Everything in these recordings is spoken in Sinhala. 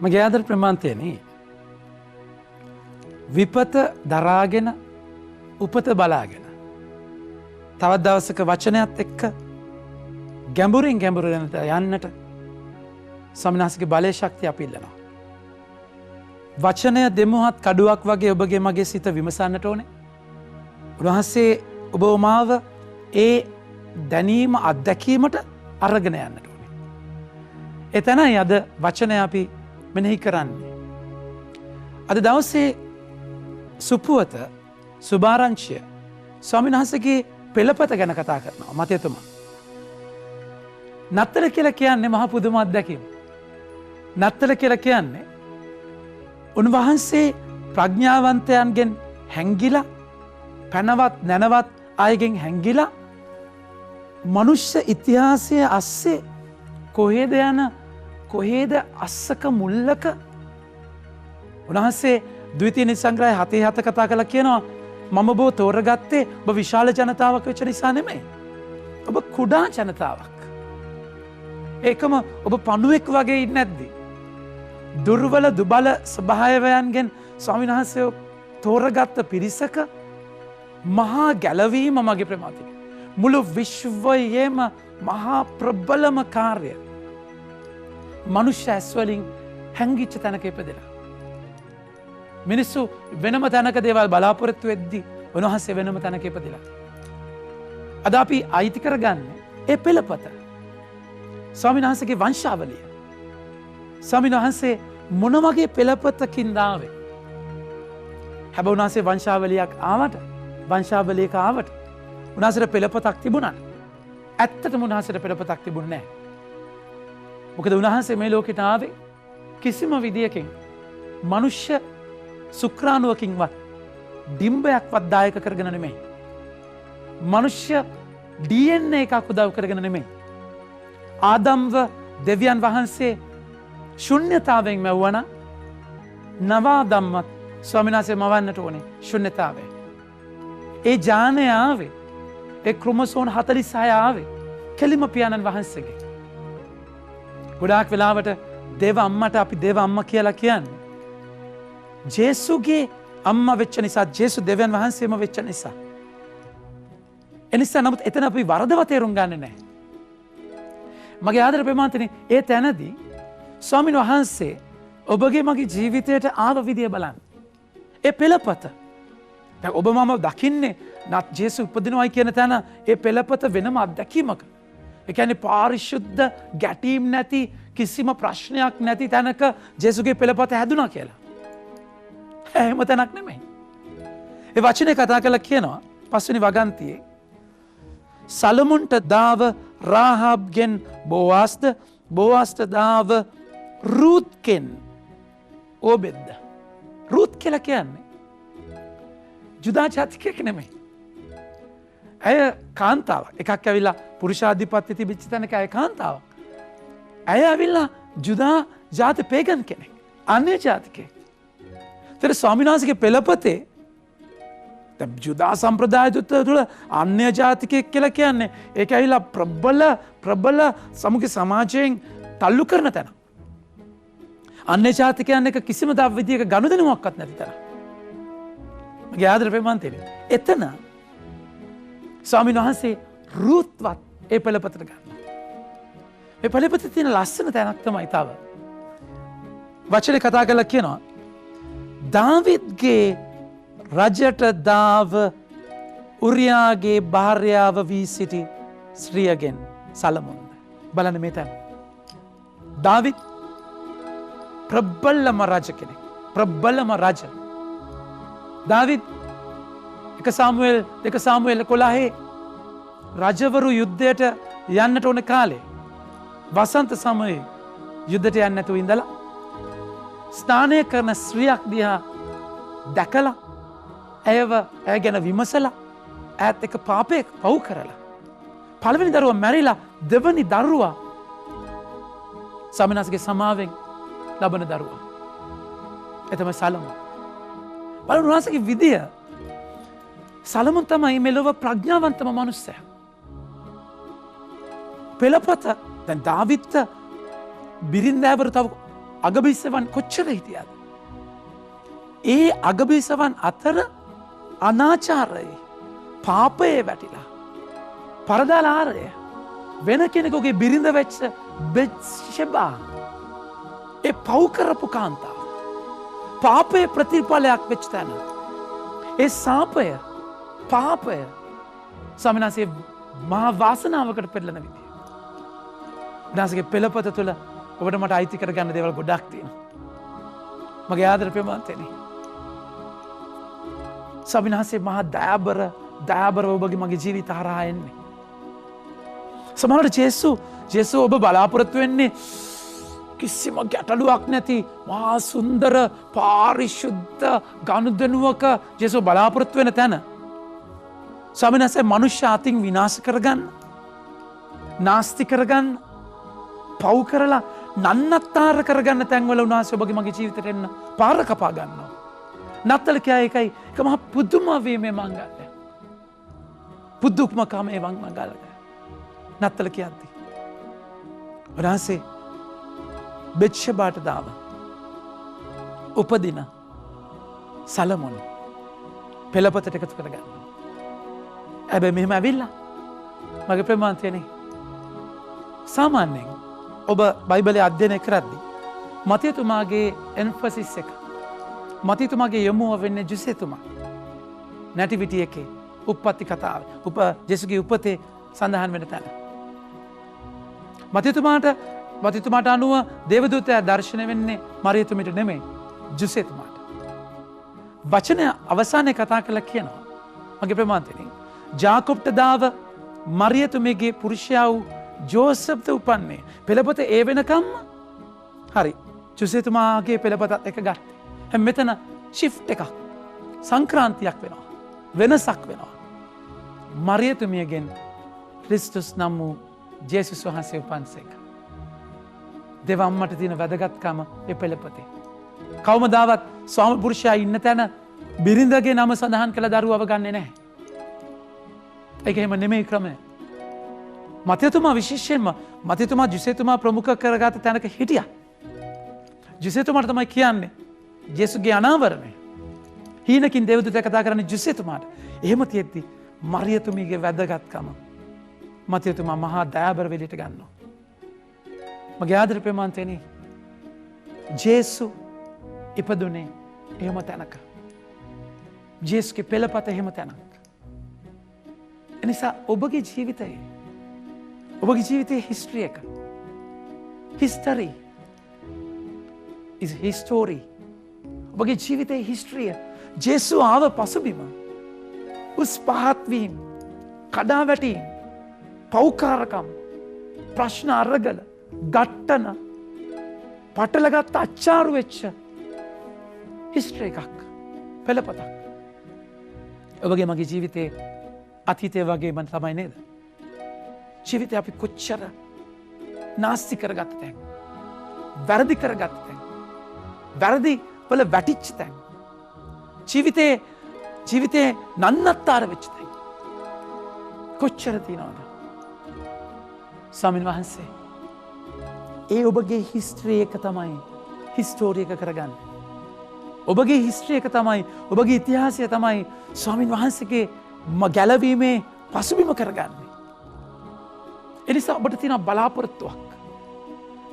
මගේ ආදර ප්‍රමාන්තයනේ විපත දරාගෙන උපත බලාගෙන තවත් දවසක වචනයත් එක්ක ගැඹුරින් ගැඹුරට යන්නට ස්වාමිනාසිගේ බලය ශක්තිය අපි ඉල්ලනවා. වචනය දෙමුහත් කඩුවක් වගේ ඔබගේ මගේ සිත විමසන්නට ඕනේ. උන්වහන්සේ ඔබ මාව ඒ දැනීම අත්දැකීමට අරගෙන යන්නට ඕනේ. එතනයි අද වචනය අපි මෙනෙහි කරන්නේ. අද දවසේ සුපුවත සුභාරංචිය ස්වාමීන් වහන්සේගේ පෙළපත ගැන කතා කරනවා මතයතුමා. නත්තල කියලා කියන්නේ මහ පුදුම අත්දැකීම. නත්තල කියලා කියන්නේ උන්වහන්සේ ප්‍රඥාවන්තයන්ගෙන් හැංගිලා පැනවත් නැනවත් අයගෙන් හැංගිලා මනුෂ්‍ය ඉතිහාසය අස්සේ කොහේද යන කොහේද අස්සක මුල්ලක උන්වහන්සේ ද්විතීය නිසංග්‍රහය 7:7 කතා කළා කියනවා මම ඔබ තෝරගත්තේ ඔබ විශාල ජනතාවක් වෙච්ච නිසා නෙමෙයි. ඔබ කුඩා ජනතාවක්. ඒකම ඔබ පණුවෙක් වගේ ඉන්නේ නැද්දි? දුර්වල දුබල ස්වභාවයන්ගෙන් ස්වාමීන් වහන්සේ තෝරගත්ත පිරිසක මහා ගැලවීම මගේ ප්‍රමාතික. මුළු විශ්වයේම මහා ප්‍රබලම කාර්ය. මනුෂ්‍ය ඇස්වලින් හැංගිච්ච තැනක ඉපදෙලා. මිනිස්සු වෙනම තැනක දේවල් බලාපොරොත්තු වෙද්දී උන්වහන්සේ වෙනම තැනක ඉපදිලා. අද අපි අයිති කරගන්නේ ඒ පෙළපත. ස්වාමීන් වහන්සේගේ වංශාවලිය. ස්වාමීන් වහන්සේ මොන වගේ පෙළපතකින්ද ආවේ? හැබැයි උන්වහන්සේ වංශාවලියක් ආවට වංශාවලියක ආවට උන්වහන්සේට පෙළපතක් තිබුණා. ඇත්තටම උන්වහන්සේට පෙළපතක් තිබුණේ නැහැ. මොකද උන්වහන්සේ මේ ලෝකෙට ආවේ කිසිම විදියකින් මනුෂ්‍ය සුක්‍රාණුවකින්වත් ඩිම්බයක්වත් දායක කරගෙන නෙමෙයි. මනුෂ්‍ය DNA එකක් උදව් කරගෙන නෙමෙයි. ආදම්ව දෙවියන් වහන්සේ ශුන්්‍යතාවෙන් මැව්වන නවාදම්මත් ස්වාමීන් වහන්සේ මවන්නට ඕනේ ශුන්්‍යතාවේ. ඒ ජානය ආවේ ඒ ක්‍රොමසෝම් 46 ආවේ කෙලිම පියාණන් වහන්සේගේ. ගොඩාක් වෙලාවට දේව අම්මට අපි දේව අම්මා කියලා කියන්නේ ජේසුගේ අම්මා වෙච්ච නිසා, ජේසු දෙවියන් වහන්සේම වෙච්ච නිසා. එනිසා නමුත් එතන අපි වරදව තේරුම් ගන්නේ නැහැ. මගේ ආදර ප්‍රේමාන්තනේ ඒ තැනදී ස්වාමීන් වහන්සේ ඔබගේ මගේ ජීවිතයට ආව විදිය බලන්න. ඒ පෙළපත. දැන් ඔබ මම දකින්නේ නත් ජේසු උපදිනවයි කියන තැන ඒ පෙළපත වෙනම අත්දැකීමක. ඒ කියන්නේ පාරිශුද්ධ ගැටීම් නැති කිසිම ප්‍රශ්නයක් නැති තැනක ජේසුගේ පෙළපත හැදුනා කියලා. එහෙම තැනක් නෙමෙයි. ඒ වචනේ කතා කරලා කියනවා පස්වෙනි වගන්තියේ සලමුන්ට දාව රාහබ්ගෙන් බෝවාස්ද, බෝවාස්ට දාව රූත්ගෙන් ඕබෙද්ද. රූත් කියලා කියන්නේ ජුදා ජාතිකයෙක් නෙමෙයි. ඇය කාන්තාවක්. එකක් ඇවිල්ලා පුරුෂාධිපත්‍ය තිබිච්ච තැනක ඇය කාන්තාවක්. ඇය ඇවිල්ලා ජුදා ජාති පේගන් කෙනෙක්. අන්‍ය ජාතිකයෙක්. තෙර ස්වාමීන් වහන්සේගේ පෙළපතේ ජුදා සම්ප්‍රදාය තුළ අන්‍ය ජාතිකයෙක් කියලා කියන්නේ ඒක ඇවිල්ලා ප්‍රබල සමුගේ සමාජයෙන් තල්ලු කරන තැන. අන්‍ය ජාතිකයන් එක කිසිම විදියක ගනුදෙනුවක්වත් නැති තැන. මගේ ආදර ප්‍රේමාන්තනේ. එතන ස්වාමීන් වහන්සේ රූත්වත් ඒ පෙළපතට ගන්නවා. මේ පෙළපතේ තියෙන ලස්සන තැනක් තමයි තව. වචනේ කතා කරලා කියනවා දාවිද්ගේ රජට දාව උරියාගේ භාර්යාව වී සිටි ස්ත්‍රියගෙන් සලමුන්ද. බලන්න මේ තැන. දාවිද් ප්‍රබලම රජ කෙනෙක්. ප්‍රබලම රජ. දාවිද් 1 සාමුවෙල් 2 සාමුවෙල් 11 රජවරු යුද්ධයට යන්නට ඕන කාලේ වසන්ත සමයේ යුද්ධයට යන්න නැතුව ඉඳලා ස්නානය කරන ස්ත්‍රියක් දිහා දැකලා ඇය ගැන විමසලා ඈත් එක පාපයක් පව් කරලා පළවෙනි දරුවා මැරිලා දෙවනි දරුවා සමනස්ගේ සමාවෙන් ලබන දරුවා. ඒ තමයි සලමෝන්. බලන්න උන්වහන්සේගේ විදිය. සලමෝන් තමයි මෙලොව ප්‍රඥාවන්තම මනුස්සයා. පෙළපත දැන් දාවිත් බිරින්දෑවරු තව අගබිස්සවන් කොච්චර හිටියද. ඒ අගබිසවන් අතර අනාචාරයේ පාපයේ වැටිලා පරදාලාරය වෙන කෙනෙකුගේ බිරිඳ වෙච්ච බෙත්ෂෙබා ඒ පව්කරපු කාන්තාව පාපයේ ප්‍රතිඵලයක් වෙච්ච තැන ඒ සාපය පාපය ස්වාමිනාසේ මහා වාසනාවකට පෙරලන විදිය. උන්වහන්සේගේ පෙළපත තුළ ඔබට මට අයිති කරගන්න දේවල් ගොඩක් තියෙනවා. මගේ ආදර ප්‍රේමවන්තයනි. ස්වාමිනාසේ මහා දයාබරව ඔබගේ මගේ ජීවිත හරහා එන්නේ. සමහරවිට ජේසු ඔබ බලාපොරොත්තු වෙන්නේ කිසිම ගැටලුවක් නැති මහා සුන්දර පාරිශුද්ධ ගනුදෙනුවක ජේසු බලාපොරොත්තු වෙන තැන ස්වාමිනාසේ මනුෂ්‍ය අතින් විනාශ කරගන්න නාස්ති කරගන්න පව් කරලා නන්නත්තාර කරගන්න තැන්වල උන්වහන්සේ ඔබගේ මගේ ජීවිතයට එන්න පාර කපා ගන්නවා. නත්තල කියයි එකයි එක මහා පුදුම වීමේ මංගල්‍ය. පුදුක්මකමේ මංගල්‍ය. නත්තල කියද්දි. උන්වහන්සේ බෙත්ෂෙබාට දාව. උපදින සලමොන් පෙළපතට එකතු කරගන්නවා. හැබැයි මෙහෙම ඇවිල්ලා මගේ ප්‍රේමවන්තයනි සාමාන්‍යයෙන් ඔබ බයිබලය අධ්‍යයනය කරද්දී මතයතුමාගේ එන්ෆසිස් එක මතයතුමාගේ යොමුව වෙන්නේ ජුසේතුමා නැටිවිටි එකේ උප්පත්ති කතාව ජෙසුගේ උපතේ සඳහන් වෙන තැන මතයතුමාට අනුව දේවදූතයා දර්ශනය වෙන්නේ මරියතුමිට නෙමෙයි ජුසේතුමාට. වචනය අවසානයේ කතා කළා කියනවා මගේ ප්‍රේමවන්තයනි ජාකොබ්ට දාව මරියතුමිගේ පුරුෂයා වූ ජෝසප්ද උපන්නේ පෙළපත ඒ වෙනකම්ම හරි ජුසේතුමාගේ පෙළපතත් එක ගත්තේ. හැම මෙතන ශිෆ්ට් එකක් සංක්‍රාන්තියක් වෙනවා වෙනසක් වෙනවා. මරියතුමියගෙන් ක්‍රිස්තුස් නම් වූ ජේසුස් වහන්සේ උපන්සේක. දෙවම්මට තියෙන වැදගත්කම ඒ පෙළපතේ. කවමදාවත් ස්වාම පුරුෂයා ඉන්න තැන බිරිඳගේ නම සඳහන් කළ දරුවව ගන්නේ නැහැ. ඒක එහෙම නෙමෙයි ක්‍රමය. මතයතුමා විශේෂයෙන්ම මතයතුමා ජුසේතුමා ප්‍රමුඛ කරගත තැනක හිටිය. ජුසේතුමාට තමයි කියන්නේ ජේසුගේ අනාවරණය. හීනකින් දේවදූතයා කතා කරන්නේ ජුසේතුමාට. එහෙම තියෙද්දි මරියතුමීගේ වැදගත්කම මතයතුමා මහා දයාබර වෙලිට ගන්නවා. මගේ ආදර ප්‍රේමවන්තයනි ජේසු ඉපදුනේ එහෙම තැනක. ජේසුගේ පෙළපත එහෙම තැනක්. එනිසා ඔබගේ ජීවිතයේ ඔබගේ ජීවිතයේ හිස්ටරි එක. History is history. ඔබගේ ජීවිතයේ හිස්ටරිය ජේසු ආව පසුබිම උස් පහත්වීම කඩා වැටීම් පෞකාරකම් ප්‍රශ්න අරගල ගට්ටන පටලගත් අච්චාරු වෙච්ච හිස්ටරි එකක් පෙළපතක්. ඔබගේ මගේ ජීවිතයේ අතීතය වගේම තමයි නේද? ජීවිතය අපි කොච්චර නාස්ති කරගත්ත තැන් වැරදි කරගත්ත තැන් වැරදි වල වැටිච්ච තැන් ජීවිතේ නන්නත්තාර වෙච්ච තැන් කොච්චර තියෙනවද? ස්වාමීන් වහන්සේ ඒ ඔබගේ හිස්ටරි එක තමයි හිස්ටෝරි එක කරගන්න. ඔබගේ හිස්ටරි එක තමයි ඔබගේ ඉතිහාසය තමයි ස්වාමීන් වහන්සේගේ ගැලවීමේ පසුබිම කරගන්නේ. එනිසා ඔබට තියෙන බලාපොරොත්තුවක්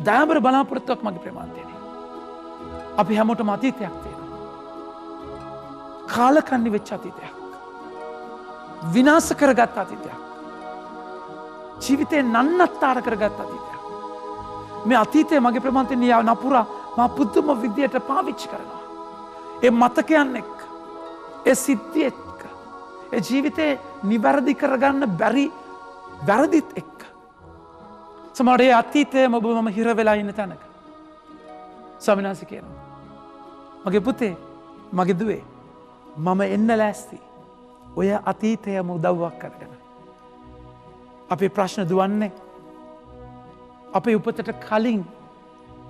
දයාබර බලාපොරොත්තුවක් මගේ ප්‍රේමවන්තයනි. අපි හැමෝටම අතීතයක් තියෙනවා. කාලකන්නි වෙච්ච අතීතයක්. විනාශ කරගත් අතීතයක්. ජීවිතේ නන්නත්තාර කරගත් අතීතයක්. මේ අතීතය මගේ ප්‍රේමවන්තයනි නපුරා මා පුදුම විදියට පාවිච්චි කරනවා. ඒ මතකයන් එක්ක ඒ සිද්ධි එක්ක ඒ ජීවිතේ නිවැරදි කරගන්න බැරි වැරදිත් එක්ක සමහරේ අතීතයම ඔබ මම හිර වෙලා ඉන්න තැනක ස්වාමීන් වහන්සේ කියනවා මගේ පුතේ මගේ දුවේ මම එන්න ලෑස්ති ඔය අතීතයම උදව්වක් කරගෙන. අපේ ප්‍රශ්න දුවන්නේ අපේ උපතට කලින්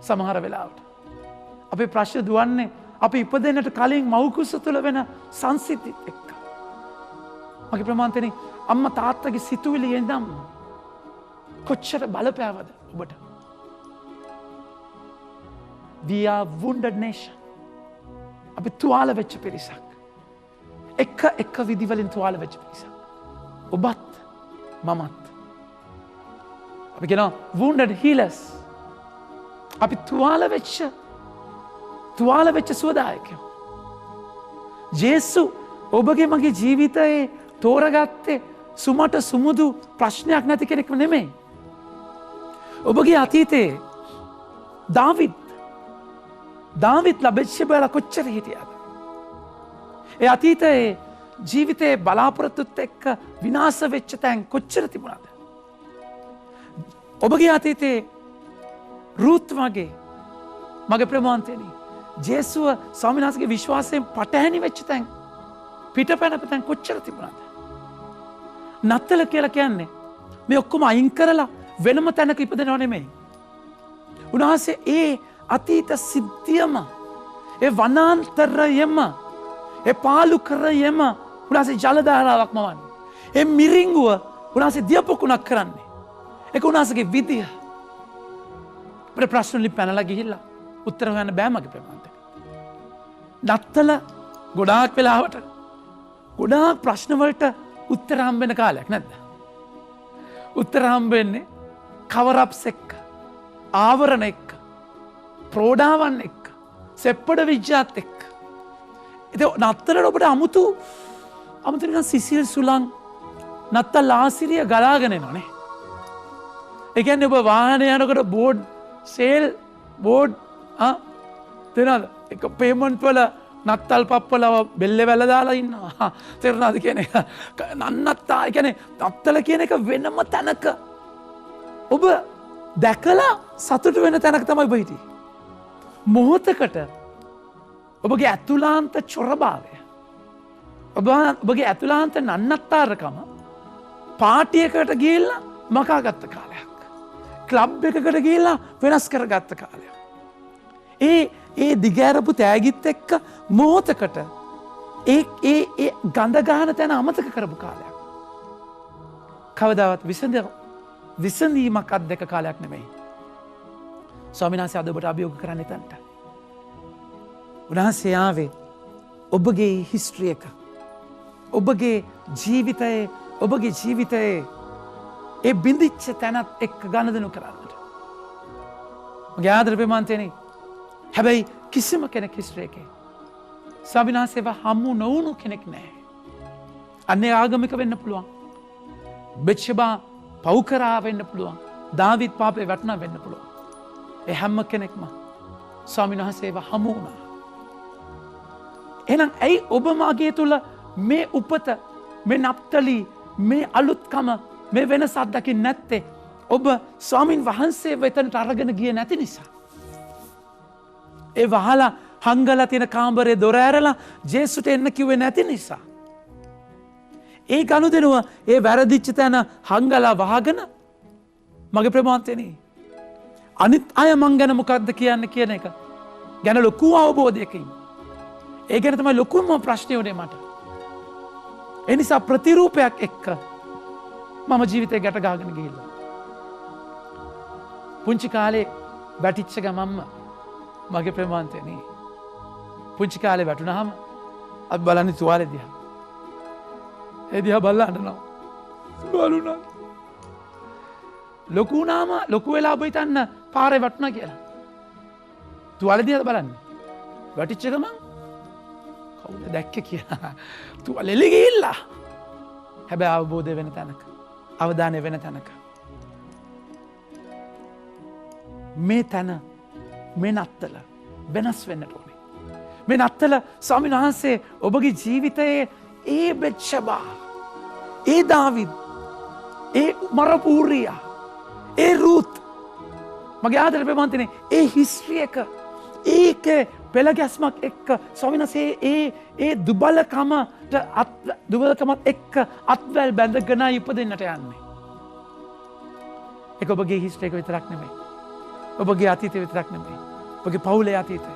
සමහර වෙලාවට. අපේ ප්‍රශ්න දුවන්නේ අපි ඉපදෙන්නට කලින් මව්කුස තුළ වෙන සංසිද්ධිත් එක්ක. මගේ ප්‍රමාන්තයනි අම්ම තාත්තගේ සිතුවිලි එදම් කොච්චර බලපෑවද ඔබට. we are wounded nation. අපි තුවාල වෙච්ච පිරිසක්. එක විදිවලින් තුවාල වෙච්ච පිරිසක්. ඔබත් මමත්. අපි කියනවා wounded healers. අපි තුවාල වෙච්ච සුවදායකයෝ. ජේසු ඔබගේ මගේ ජීවිතයේ තෝරගත්තේ සුමට සුමුදු ප්‍රශ්නයක් නැති කෙනෙක් නෙමෙයි. ඔබගේ අතීතයේ දාවිත් ලබෙච්චබල කොච්චර හිටියද. ඒ අතීතයේ ජීවිතයේ බලාපොරොත්තුත් එක්ක විනාශ වෙච්ච තැන් කොච්චර තිබුණාද. ඔබගේ අතීතයේ රුත් වගේ මගේ ප්‍රමාන්තයනි ජේසුව ස්වාමීන් වහන්සේගේ විශ්වාසයෙන් පටහැනි වෙච්ච තැන් පිටපැනපු තැන් කොච්චර තිබුණාද. නත්තල කියලා කියන්නේ මේ ඔක්කොම අයින් කරලා වෙනම තැනක ඉපදෙනව නෙමෙයි. උන්වහන්සේ ඒ අතීත සිද්ධියම ඒ වනාන්තරයම ඒ පාලු කරයම උන්වහන්සේ ජලධාරාවක් මවන්නේ. ඒ මිරිංගුව උන්වහන්සේ දියපොකුණක් කරන්නේ. ඒක උන්වහන්සේගේ විදිය. අපේ ප්‍රශ්න වලින් පැනලා ගිහිල්ලා උත්තර හොයන්න බෑ මගේ ප්‍රමාණයට. නත්තල ගොඩාක් වෙලාවට ගොඩාක් ප්‍රශ්න වලට උත්තර හම්බ වෙන කාලයක් නැද්ද? උත්තර හම්බ වෙන්නේ කවරප්ස් එක්ක, ආවරණ එක්ක, ප්‍රෝඩාවන් එක්ක, සෙප්පඩ විජ්ජාත් එක්ක. ඉතින් නත්තලට ඔබට අමුතු නිකන් සිසිල් සුළං නත්තල් ආසිරිය ගලාගෙන එනවනේ. ඒ කියන්නේ ඔබ වාහනේ යනකොට බෝඩ් තේරෙනවද? එක පේමන්ට් වල නත්තල් පප්පලව බෙල්ලේ වැල දාලා ඉන්නවා. තේරුණාද කියන්නේ? නන්නත්තා කියන්නේ නත්තල කියන එක වෙනම තැනක ඔබ දැකලා සතුට වෙන තැනක තමයි ඔබ හිටියේ. මොහොතකට ඔබගේ ඇතුළාන්ත චොරභාවය ඔබගේ ඇතුළාන්ත නන්නත්තාරකම පාටියකට ගිහිල්ලා මකාගත්ත කාලයක්. ක්ලබ් එකකට ගිහිල්ලා වෙනස් කරගත්ත කාලයක්. ඒ දිගෑරපු තෑගිත් එක්ක මොහොතකට ඒ ගඳ ගහන තැන අමතක කරපු කාලයක්. කවදාවත් විසඳීමක් අත්දැක කාලයක් නෙමෙයි. ස්වාමීන් වහන්සේ අද ඔබට අභියෝග කරන්න එතනට. උන්වහන්සේ ආවේ ඔබගේ හිස්ටරි එක. ඔබගේ ජීවිතයේ ඒ බිඳිච්ච තැනත් එක්ක ගනුදෙනු කරන්නට. මගේ ආදර ප්‍රේමාන්තයනි, හැබැයි කිසිම කෙනෙක් හිස්ටරි එකේ ස්වාමීන් වහන්සේව හමු නොවුණු කෙනෙක් නැහැ. අන්නේ ආගමික වෙන්න පුළුවන්. බෙත්ෂෙබා පව් කරා වෙන්න පුළුවන්. දාවිත් පාපේ වැටුණා වෙන්න පුළුවන්. ඒ හැම කෙනෙක්ම ස්වාමීන් වහන්සේව හමු වුණා. එහෙනම් ඇයි ඔබ මාගේ තුල මේ උපත, මේ නප්තලි, මේ අලුත්කම, මේ වෙනස අත්දකින්නේ නැත්තේ? ඔබ ස්වාමීන් වහන්සේ වෙතට අරගෙන ගියේ නැති නිසා. ඒ වහලා හංගලා තියෙන කාමරේ දොර ඇරලා ජේසුට එන්න කිව්වේ නැති නිසා. ඒ ගනුදෙනුව ඒ වැරදිච්ච තැන හංගලා වහගෙන මගේ ප්‍රමාන්තයනි අනිත් අය මං ගැන මොකක්ද කියන්න කියන එක ගැන ලොකු අවබෝධයකින්. ඒ ගැන තමයි ලොකුම ප්‍රශ්නය වුණේ මට. ඒ නිසා ප්‍රතිරූපයක් එක්ක මම ජීවිතේ ගැට ගහගෙන ගිහිල්ලා. පුංචි කාලේ වැටිච්ච ගමම්ම මගේ ප්‍රමාන්තයනි පුංචි කාලේ වැටුණාම අපි බලන්නේ තුවාලේ දිහා. ඒ දිහා බලලා අඬනවා. බලුණා. ලොකු වුණාම ලොකු වෙලා ඔබ හිතන්න පාරේ වැටුණා කියලා. තුවාලේ දිහා බලන්නේ. වැටිච්ච ගමන් කවුද දැක්කේ කියලා. තුවාලේ එළි ගිහිල්ලා. හැබැයි අවබෝධය වෙන තැනක. අවධානය වෙන තැනක. මේ තැන මේ නත්තල වෙනස් වෙන්නට ඕනේ. මේ නත්තල ස්වාමීන් වහන්සේ ඔබගේ ජීවිතයේ ඒ බෙත්ෂෙබා, ඒ දාවිද්, ඒ මරපූරියා, ඒ රුත්, මගේ ආදර ප්‍රේමාන්තනේ ඒ හිස්ටරි එක, ඒක පෙළගැස්මක් එක්ක ස්වාමීන් වහන්සේ ඒ දුබලකමත් එක්ක අත්වැල් බැඳගෙන ඉපදෙන්නට යන්නේ. ඒක ඔබගේ හිස්ටරි එක විතරක් නෙමෙයි. ඔබගේ අතීතය විතරක් නෙමෙයි. ඔබගේ පවුලේ අතීතය.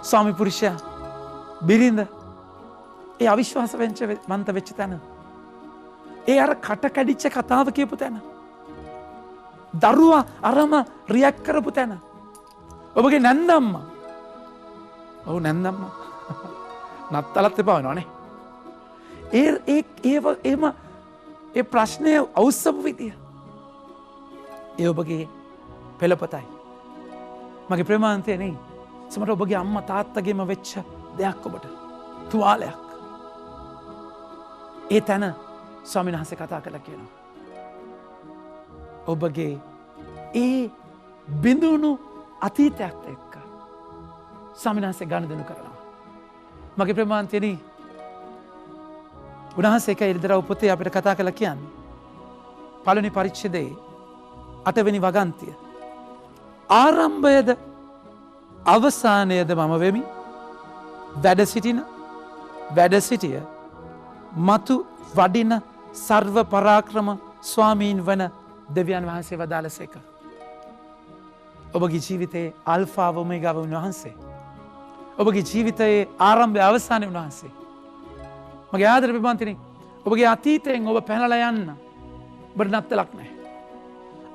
ස්වාමි පුරුෂයා බිරිඳ ඒ අවිශ්වාස වන්ත වෙච්ච තැන. ඒ අර කට කැඩිච්ච කතාව කියපු තැන. දරුවා අරම රියැක්ට් කරපු තැන. ඔබගේ නැන්දම්මා. ඔව් නැන්දම්මා. නත්තලත් එපා වෙනවනේ. එහෙම ඒ ප්‍රශ්නය අවුස්සපු විදිය. ඒ ඔබගේ පෙළපතයි. මගේ ප්‍රේමාන්තයනේ සමහර ඔබගේ අම්මා තාත්තගේම වෙච්ච දෙයක් ඔබට තුවාලයක්. ඒ තැන ස්වාමීන් වහන්සේ කතා කළා කියනවා. ඔබගේ ඒ බිඳුණු අතීතයක් එක්ක ස්වාමීන් වහන්සේ ගනුදෙනු කරනවා. මගේ ප්‍රේමාන්තයනේ උන්වහන්සේ එක ඉරිදරව් පොතේ අපිට කතා කළා කියන්නේ. පළවෙනි පරිච්ඡේදයේ 8 වෙනි වගන්තිය. ආරම්භයද අවසානයද මම වෙමි. වැඩ සිටිය මතු වඩින සර්ව පරාක්‍රම ස්වාමීන් වන දෙවියන් වහන්සේ වදාළසේක. ඔබගේ ජීවිතයේ අල්ෆාව ඔමේගාව උන්වහන්සේ. ඔබගේ ජීවිතයේ ආරම්භය අවසානය උන්වහන්සේ. මගේ ආදර පිබන්තිනි ඔබගේ අතීතයෙන් ඔබ පැනලා යන්න ඔබට නත්තලක් නැහැ.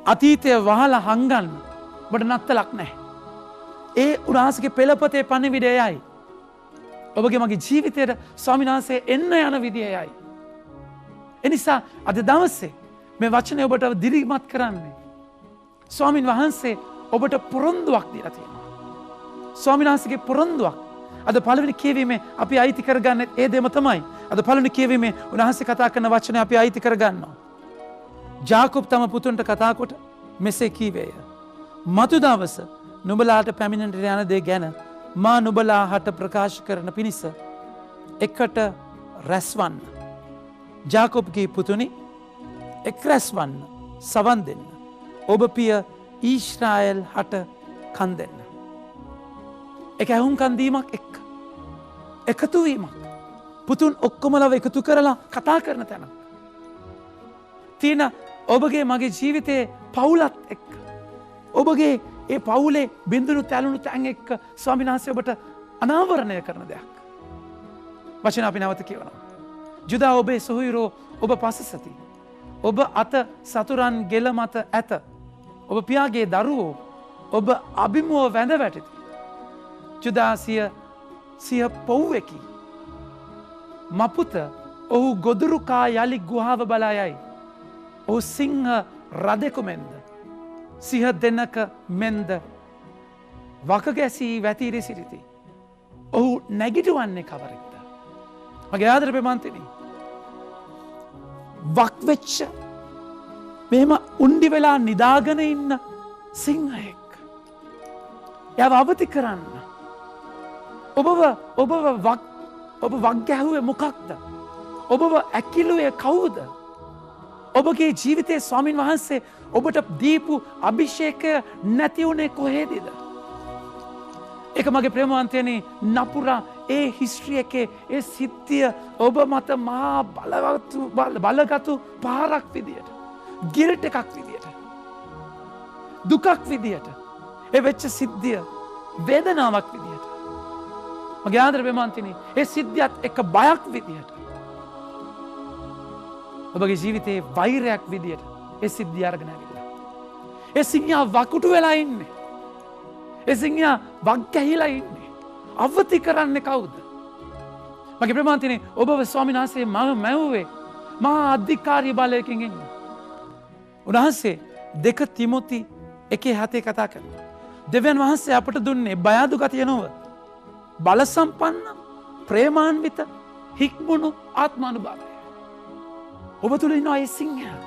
අතීතය වහලා හංගන්න ඔබට නත්තලක් නැහැ. ඒ උන්වහන්සේගේ පෙළපතේ පණිවිඩයයි. ඔබගේ මගේ ජීවිතයට ස්වාමීන් වහන්සේ එන්න යන විදියයි. එනිසා අද දවසේ මේ වචනය ඔබට දිරිමත් කරන්නේ. ස්වාමීන් වහන්සේ ඔබට පොරොන්දුවක් දීලා තියෙනවා. ස්වාමීන් වහන්සේගේ පොරොන්දුවක්. අද පළවෙනි කියවීමේ අපි අයිති කරගන්නේ ඒ දෙම තමයි. අද පළවෙනි කියවීමේ උන්වහන්සේ කතා කරන වචනේ අපි අයිති කරගන්නවා. ජාකොබ් තම පුතුන්ට කතා කොට මෙසේ කීවේය. මතු දවස නුඹලාට පැමිණෙන්නට යන දේ ගැන මා නුඹලා හට ප්‍රකාශ කරන පිණිස එකට රැස්වන්න. ජාකොබ්ගේ පුතුනි එක් රැස්වන්න සවන් දෙන්න. ඔබ පිය ඊශ්‍රායල් හට කන් දෙන්න. එක ඇහුම්කන් දීමක් එක්ක එකතු වීමක්. පුතුන් ඔක්කොමලව එකතු කරලා කතා කරන තැන. තියෙන ඔබගේ මගේ ජීවිතයේ පවුලත් එක්ක. ඔබගේ ඒ පවුලේ බිඳුණු තැලුණු තැන් එක්ක ස්වාමීන් වහන්සේ ඔබට අනාවරණය කරන දෙයක්. වචන අපි නැවත කියවනවා. ජුදා ඔබේ සොහොයුරෝ ඔබ පසසති. ඔබ අත සතුරන් ගෙල මත ඇත. ඔබ පියාගේ දරුවෝ ඔබ අභිමුව වැඳ වැටිති. ජුදා සිය පොව්වෙකි. මපුත ඔහු ගොදුරුකා යළි ගුහාව බලායයි. ඔහු සිංහ රදෙකු මෙන්ද. සිහ දෙන්නක මෙන්ද වකගැසී වැතීරි සිරිති. ඔහු නැගිටුවන්නේ කවරෙක්ද. මගේ ආදර ප්‍රේමාන්තනි. වක්වෙච්ච මෙහෙම උන්ඩි වෙලා නිදාගෙන ඉන්න සිංහයෙක්. යව අවති කරන්න. ඔබ වක්ගැහුවේ මොකක්ද. ඔබව ඇකිලුවේ කවුද. ඔබගේ ජීවිතයේ ස්වාමීන් වහන්සේ ඔබට දීපු අභිෂේකය නැතිවුණේ කොහේදිද. එක මගේ ප්‍රේමවන්තයනි නපුරා ඒ හිස්ට්‍රිය එකේ ඒ සිද්ධිය ඔබ මත මහා බලගතු පාරක් විදියට. ගිරට එකක් විදියට. දුකක් විදියට. ඒ වෙච්ච සිද්ධිය වේදනාවක් විදියට. මගේ ආදර ප්‍රේමවන්තනි ඒ සිද්ධියත් එක බයක් විදියට. ඔබගේ ජීවිතයේ වෛරයක් විදියට ඒ සිද්ධිය අරගෙන ඇවිල්ලා. ඒ සිංහයා වකුටු වෙලා ඉන්නේ. ඒ සිංහයා වක්ගැහිලා ඉන්නේ. අවති කරන්නේ කවුද? මගේ ප්‍රේමාන්තනේ ඔබව ස්වාමීන් වහන්සේ මම මැව්වේ මහා අධිකාරී බලයකින් ඉන්නේ. උන්වහන්සේ 2 තිමොති 1:7 කතා කරනවා. දෙවියන් වහන්සේ අපට දුන්නේ බය අඩු ගතිය නොව බල සම්පන්න ප්‍රේමාන්විත හික්මුණු ආත්මානුභාවය. ඔබ තුළ ඉන්නවා ඒ සිංහයා.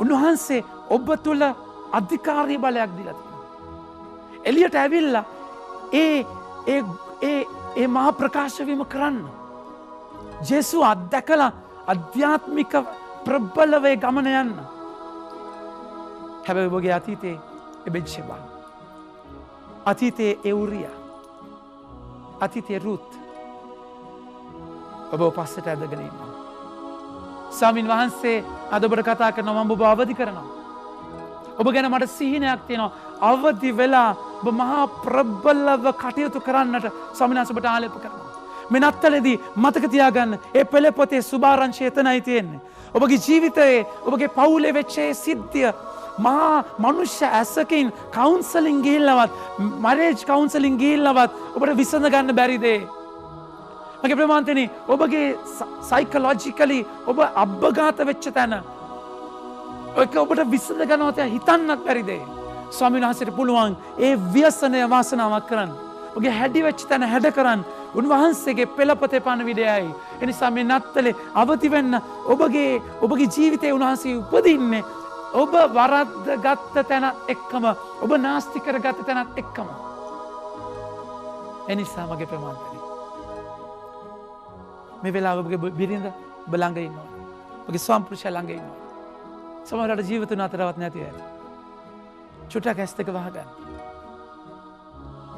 උන්වහන්සේ ඔබ තුළ අධිකාරී බලයක් දීලා තියෙනවා. එළියට ඇවිල්ලා ඒ මහා ප්‍රකාශ වීම කරන්න. ජේසුස් අත්දැකලා අධ්‍යාත්මික ප්‍රබලවේ ගමන යන්න. හැබැයි ඔබගේ අතීතයේ එබෙත්ෂෙබා. අතීතයේ එවුරියා. අතීතයේ රුත්. ඔබ පස්සට ඇදගෙන ඉන්නවා. ස්වාමීන් වහන්සේ අද ඔබට කතා කරනවා මම ඔබ අවදි කරනවා. ඔබ ගැන මට සිහිනයක් තියෙනවා. අවදි වෙලා ඔබ මහා ප්‍රබලව කටයුතු කරන්නට ස්වාමීන් වහන්සේ ඔබට ආලේප කරනවා. මේ නත්තලේදී මතක තියාගන්න ඒ පෙළපොතේ සුභාරංශය එතනයි තියෙන්නේ. ඔබගේ ජීවිතයේ ඔබගේ පවුලේ වෙච්ච ඒ සිද්ධිය මහා මනුෂ්‍ය ඇසකින් කවුන්සලින් ගිහිල්ලවත් මැරේජ් කවුන්සලින් ගිහිල්ලවත් ඔබට විසඳ ගන්න බැරි දේ. මගේ ප්‍රමාන්තනි ඔබගේ සයිකොලොජිකලි ඔබ අබ්බගාත වෙච්ච තැන ඔක ඔබට විසඳ ගන්නවත් හිතන්නත් බැරි දේ. ස්වාමීන් වහන්සේට පුළුවන් ඒ ව්‍යසනය වාසනාවක් කරන්න. ඔබගේ හැඩි වෙච්ච තැන හැඩ කරන්න. උන්වහන්සේගේ පෙළපතේ පණවිඩයයි. එනිසා මේ නත්තලේ අවදි වෙන්න ඔබගේ ජීවිතේ උන්වහන්සේ උපදින්නේ ඔබ වරද්ද ගත්ත තැනත් එක්කම ඔබ නාස්ති කරගත්ත තැනත් එක්කම. එනිසා මගේ ප්‍රමාණය මේ වෙලාව ඔබගේ බිරිඳ ඔබ ළඟ ඉන්නවා. ඔබගේ ස්වාමිපුරුෂයා ළඟ ඉන්නවා. සමහරවිට ජීවිතුන් අතරවත් නැති ඇති. චුට්ටක් ඇස් දෙක වහගන්න.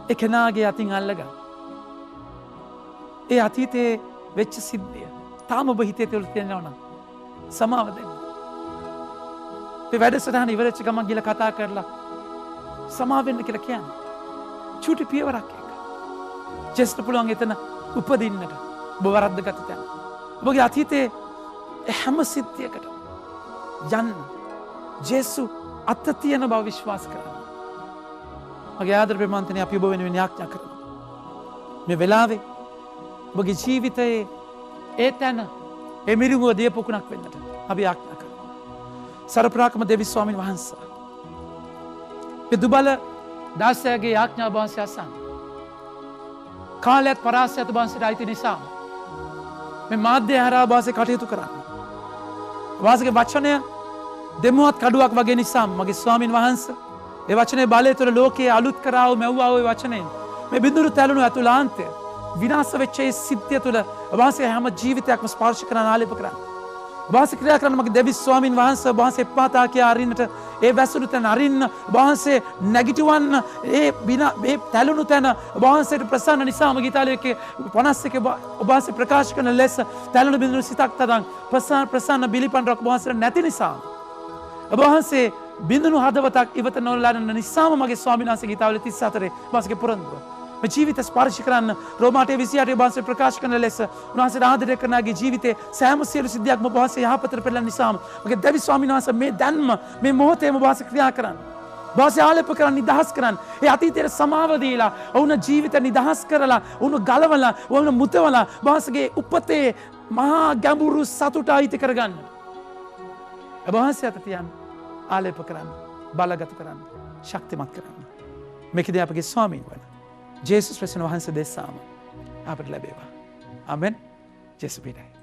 ඒ කෙනාගේ අතින් අල්ලගන්න. ඒ අතීතයේ වෙච්ච සිද්ධිය තාම ඔබ හිතේ තුල තියෙනවා නම් සමාව දෙන්න. මේ වැඩසටහන ඉවරෙච්ච ගමන් ගිහලා කතා කරලා සමාව වෙන්න කියලා කියන්නේ. චුටි පියවරක් එක. ජෙස්ට පුළුවන් එතන උපදින්නට. ඔබ වරද්දගත තැන. ඔබගේ අතීතයේ හැම සිද්ධියකට යන්න ජේසු අත තියෙන බව විශ්වාස කරන්න. මගේ ආදර ප්‍රේමාන්තනේ අපි ඔබ වෙනුවෙන් යාඥා කරනවා. මේ වෙලාවේ ඔබගේ ජීවිතයේ ඒ තැන ඒ මිරිඟුව දියපොකුණක් වෙන්නට අපි යාඥා කරනවා. සර්වප්‍රාක්‍රම දෙවි ස්වාමීන් වහන්සේ මේ දුබල දාසයාගේ යාඥා වහන්සේ අසන්න. කාලයත් පරාසයත් වහන්සේට අයිති නිසා මේ මාධ්‍ය හරහා වාසේ කටයුතු කරන්න. වාසගේ වචනය දෙමුවත් කඩුවක් වගේ නිසා මගේ ස්වාමින් වහන්සේ ඒ වචනේ බලය තුළ ලෝකයේ අලුත් කරාව මැව්වා ওই වචනයෙන් මේ බිඳුරු තැළුණු ඇතුළාන්තය විනාශ වෙච්ච ඒ සිද්ධිය තුළ වාසගේ හැම ජීවිතයක්ම ස්පර්ශ කරන ආලේප කරන්න. වාසේ ක්‍රියා කරන මගේ දෙවි ස්වාමින් වහන්සේ වාසේ එප්පාතා කියා අරින්නට ඒ වැසුණු තැන අරින්න වාසේ නැගිටවන්න ඒ තැළුණු තැන වාසේට ප්‍රසන්න නිසා මගේ ඉතාලියේ 51 වාසේ ප්‍රකාශ කරන ලෙස තැළුණු බිඳුරු සිතක් තරම් ප්‍රසන්න බිලිපන් රක් වාසේට නැති නිසා වාසේ බිඳුණු හදවතක් ඉවත නොලන නිසාම මගේ ස්වාමීන් වහන්සේගේ ඉතාලියේ 34 වාසේගේ පුරන්දුව මේ ජීවිත ස්පර්ශ කරන්න රෝමාටේ 28 වාසේ ප්‍රකාශ කරන ලෙස උන්වහන්සේ ආදරය කරනාගේ ජීවිතේ සෑම සියලු සිද්ධියක්ම වාසේ යහපතට පෙළෙන නිසාම මගේ දෙවි ස්වාමීන් වහන්සේ මේ දැන්ම මේ මොහොතේම වාසේ ක්‍රියා කරන්න. වාසේ ආලේප කරන්න නිදහස් කරන්න. ඒ අතීතයේ සමාව දීලා වුණ ජීවිත නිදහස් කරලා වුණ ගලවලා වුණ මුතවලා වාසගේ උපතේ මහා ගැඹුරු සතුට අයිති කරගන්න. වාසේ අත තියන්න ආලේප කරන්න බලගත කරන්න ශක්තිමත් කරන්න. මේකදී අපගේ ස්වාමීන් වහන්සේ ජේසුස් ක්‍රිස්තුන් වහන්සේ දෙසාම අපට ලැබේවා. ආමෙන්. ජේසුස් පිටයි.